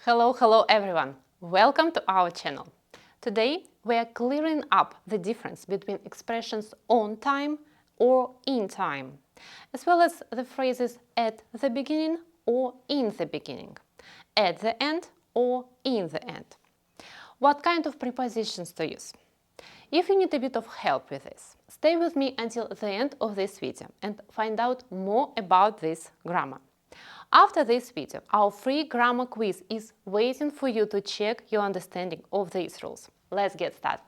Hello everyone! Welcome to our channel. Today we are clearing up the difference between expressions on time or in time, as well as the phrases at the beginning or in the beginning, at the end or in the end. What kind of prepositions to use? If you need a bit of help with this, stay with me until the end of this video and find out more about this grammar. After this video, our free grammar quiz is waiting for you to check your understanding of these rules. Let's get started.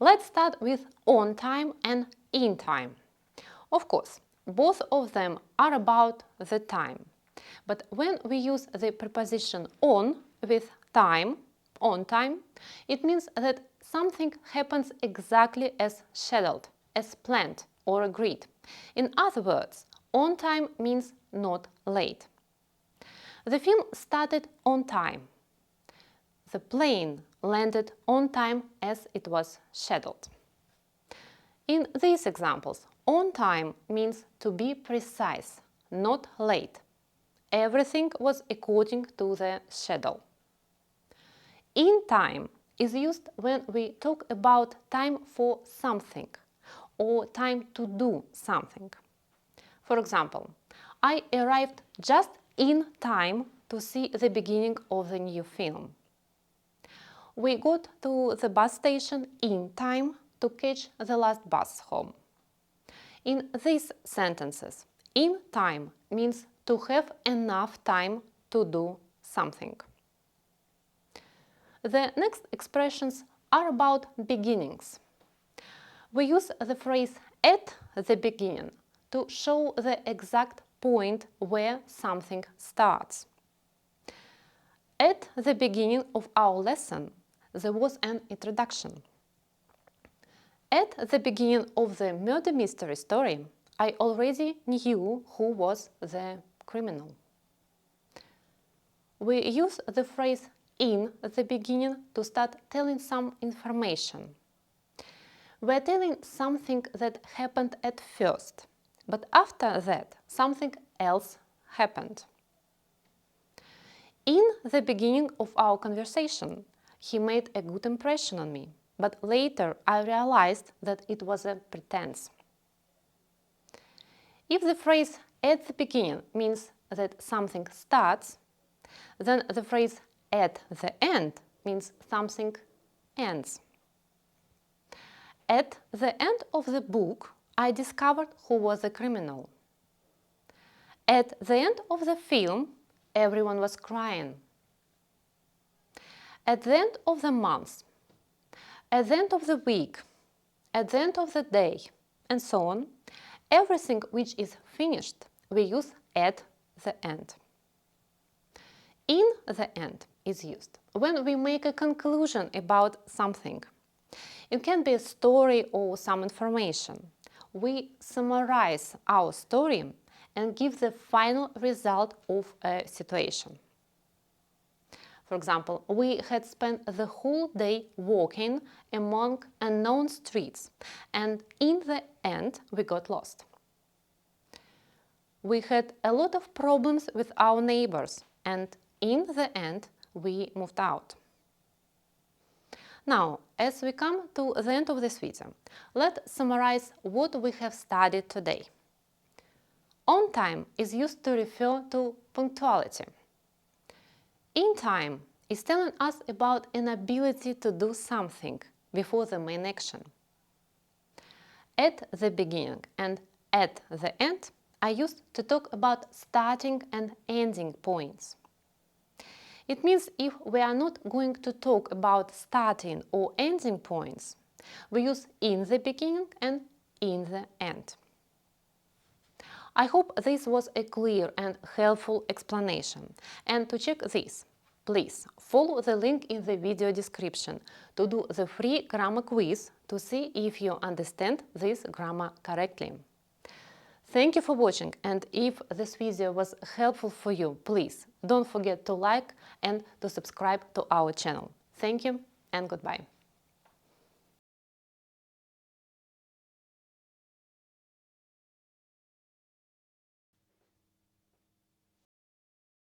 Let's start with on time and in time. Of course, both of them are about the time. But when we use the preposition on with time, on time, it means that something happens exactly as scheduled, as planned or agreed. In other words, on time means not late. The film started on time. The plane landed on time as it was scheduled. In these examples, on time means to be precise, not late. Everything was according to the schedule. In time is used when we talk about time for something or time to do something. For example, I arrived just in time to see the beginning of the new film. We got to the bus station in time to catch the last bus home. In these sentences, in time means to have enough time to do something. The next expressions are about beginnings. We use the phrase at the beginning to show the exact point where something starts. At the beginning of our lesson, there was an introduction. At the beginning of the murder mystery story, I already knew who was the criminal. We use the phrase in the beginning to start telling some information. We're telling something that happened at first, but after that something else happened. In the beginning of our conversation, he made a good impression on me, but later I realized that it was a pretense. If the phrase at the beginning means that something starts, then the phrase at the end means something ends. At the end of the book, I discovered who was the criminal. At the end of the film, everyone was crying. At the end of the month, at the end of the week, at the end of the day, and so on, everything which is finished, we use at the end. In the end is used when we make a conclusion about something. It can be a story or some information. We summarize our story and give the final result of a situation. For example, we had spent the whole day walking among unknown streets, and in the end we got lost. We had a lot of problems with our neighbors, and in the end we moved out. Now, as we come to the end of this video, let's summarize what we have studied today. On time is used to refer to punctuality. In time is telling us about an ability to do something before the main action. At the beginning and at the end are used to talk about starting and ending points. It means if we are not going to talk about starting or ending points, we use in the beginning and in the end. I hope this was a clear and helpful explanation. And to check this, please follow the link in the video description to do the free grammar quiz to see if you understand this grammar correctly. Thank you for watching, and if this video was helpful for you, please don't forget to like and to subscribe to our channel. Thank you and goodbye.